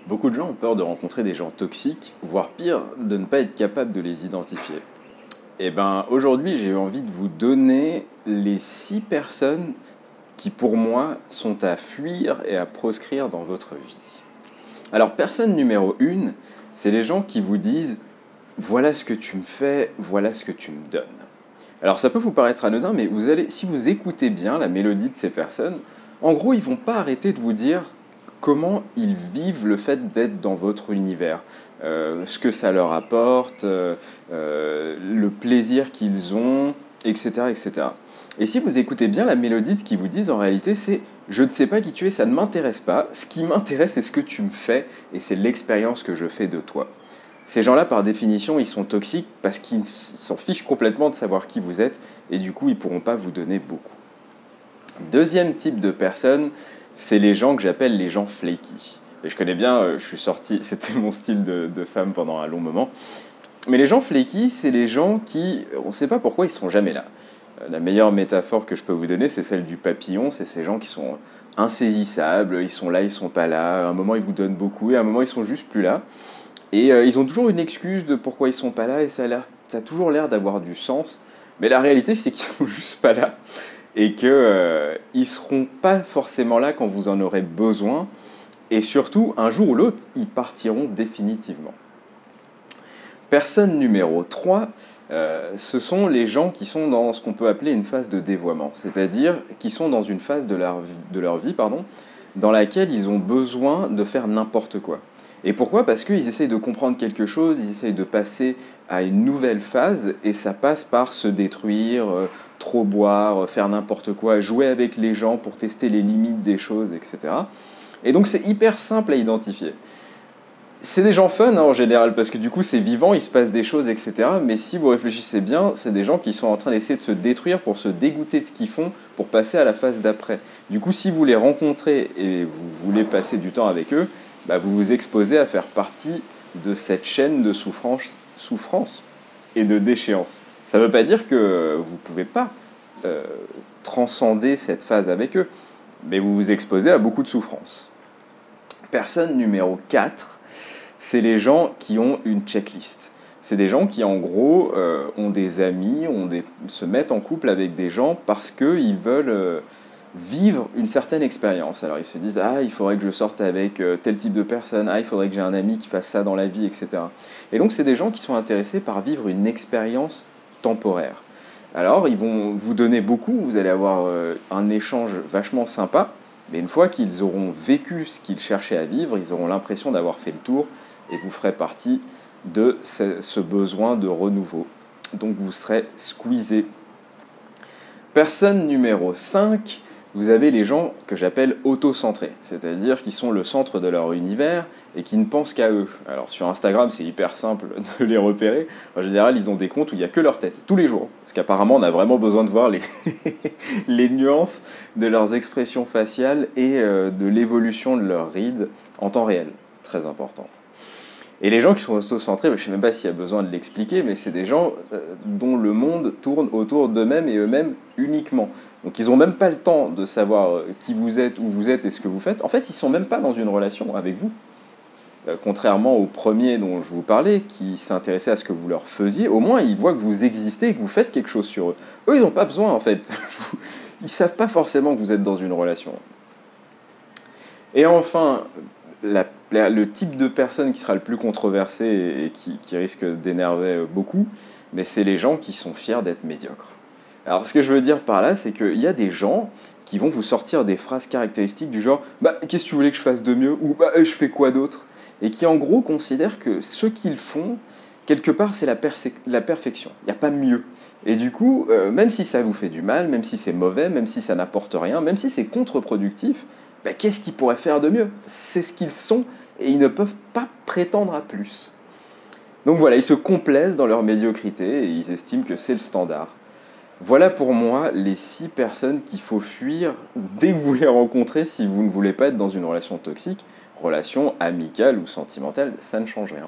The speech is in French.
Beaucoup de gens ont peur de rencontrer des gens toxiques, voire pire, de ne pas être capable de les identifier. Et ben aujourd'hui, j'ai envie de vous donner les 6 personnes qui, pour moi, sont à fuir et à proscrire dans votre vie. Alors, personne numéro 1, c'est les gens qui vous disent voilà ce que tu me fais, voilà ce que tu me donnes. Alors, ça peut vous paraître anodin, mais si vous écoutez bien la mélodie de ces personnes, en gros, ils vont pas arrêter de vous dire comment ils vivent le fait d'être dans votre univers, ce que ça leur apporte, le plaisir qu'ils ont, etc., etc. Et si vous écoutez bien la mélodie, ce qu'ils vous disent en réalité, c'est je ne sais pas qui tu es, ça ne m'intéresse pas. Ce qui m'intéresse, c'est ce que tu me fais et c'est l'expérience que je fais de toi. Ces gens-là, par définition, ils sont toxiques parce qu'ils s'en fichent complètement de savoir qui vous êtes et du coup, ils ne pourront pas vous donner beaucoup. Deuxième type de personnes, c'est les gens que j'appelle les gens flaky. Et je connais bien, je suis sorti, c'était mon style de femme pendant un long moment. Mais les gens flaky, c'est les gens qui, on ne sait pas pourquoi, ils sont jamais là. La meilleure métaphore que je peux vous donner, c'est celle du papillon. C'est ces gens qui sont insaisissables, ils sont là, ils sont pas là. À un moment, ils vous donnent beaucoup et à un moment, ils sont juste plus là. Et ils ont toujours une excuse de pourquoi ils sont pas là et ça a toujours l'air d'avoir du sens. Mais la réalité, c'est qu'ils sont juste pas là et qu'ils ne seront pas forcément là quand vous en aurez besoin. Et surtout, un jour ou l'autre, ils partiront définitivement. Personne numéro 3, ce sont les gens qui sont dans ce qu'on peut appeler une phase de dévoiement, c'est-à-dire qui sont dans une phase de leur vie dans laquelle ils ont besoin de faire n'importe quoi. Et pourquoi ? Parce qu'ils essayent de comprendre quelque chose, ils essayent de passer à une nouvelle phase, et ça passe par se détruire, trop boire, faire n'importe quoi, jouer avec les gens pour tester les limites des choses, etc. Et donc c'est hyper simple à identifier. C'est des gens fun en général, parce que du coup c'est vivant, il se passe des choses, etc. Mais si vous réfléchissez bien, c'est des gens qui sont en train d'essayer de se détruire pour se dégoûter de ce qu'ils font, pour passer à la phase d'après. Du coup, si vous les rencontrez et vous voulez passer du temps avec eux, bah vous vous exposez à faire partie de cette chaîne de souffrance et de déchéance. Ça ne veut pas dire que vous ne pouvez pas transcender cette phase avec eux, mais vous vous exposez à beaucoup de souffrance. Personne numéro 4, c'est les gens qui ont une checklist. C'est des gens qui, en gros, ont des amis, se mettent en couple avec des gens parce qu'ils veulent vivre une certaine expérience. Alors ils se disent « Ah, il faudrait que je sorte avec tel type de personne. Ah, il faudrait que j'ai un ami qui fasse ça dans la vie, etc. » Et donc, c'est des gens qui sont intéressés par vivre une expérience temporaire. Alors, ils vont vous donner beaucoup, vous allez avoir un échange vachement sympa, mais une fois qu'ils auront vécu ce qu'ils cherchaient à vivre, ils auront l'impression d'avoir fait le tour, et vous ferez partie de ce besoin de renouveau. Donc vous serez squeezé. Personne numéro 5, vous avez les gens que j'appelle auto-centrés, c'est-à-dire qui sont le centre de leur univers et qui ne pensent qu'à eux. Alors sur Instagram, c'est hyper simple de les repérer. En général, ils ont des comptes où il n'y a que leur tête, tous les jours. Parce qu'apparemment, on a vraiment besoin de voir les nuances de leurs expressions faciales et de l'évolution de leurs rides en temps réel. Très important. Et les gens qui sont auto-centrés, je ne sais même pas s'il y a besoin de l'expliquer, mais c'est des gens dont le monde tourne autour d'eux-mêmes et eux-mêmes uniquement. Donc ils n'ont même pas le temps de savoir qui vous êtes, où vous êtes et ce que vous faites. En fait, ils ne sont même pas dans une relation avec vous. Contrairement au premier dont je vous parlais, qui s'intéressait à ce que vous leur faisiez, au moins ils voient que vous existez et que vous faites quelque chose sur eux. Eux, ils n'ont pas besoin, en fait. Ils ne savent pas forcément que vous êtes dans une relation. Et enfin, le type de personne qui sera le plus controversé et qui risque d'énerver beaucoup, mais c'est les gens qui sont fiers d'être médiocres. Alors ce que je veux dire par là, c'est qu'il y a des gens qui vont vous sortir des phrases caractéristiques du genre « Bah, qu'est-ce que tu voulais que je fasse de mieux ?» ou « Bah, je fais quoi d'autre ?» et qui en gros considèrent que ce qu'ils font, quelque part, c'est la perfection. Il n'y a pas mieux. Et du coup, même si ça vous fait du mal, même si c'est mauvais, même si ça n'apporte rien, même si c'est contre-productif, ben, qu'est-ce qu'ils pourraient faire de mieux ? C'est ce qu'ils sont et ils ne peuvent pas prétendre à plus. Donc voilà, ils se complaisent dans leur médiocrité et ils estiment que c'est le standard. Voilà pour moi les 6 personnes qu'il faut fuir dès que vous les rencontrez si vous ne voulez pas être dans une relation toxique, relation amicale ou sentimentale, ça ne change rien.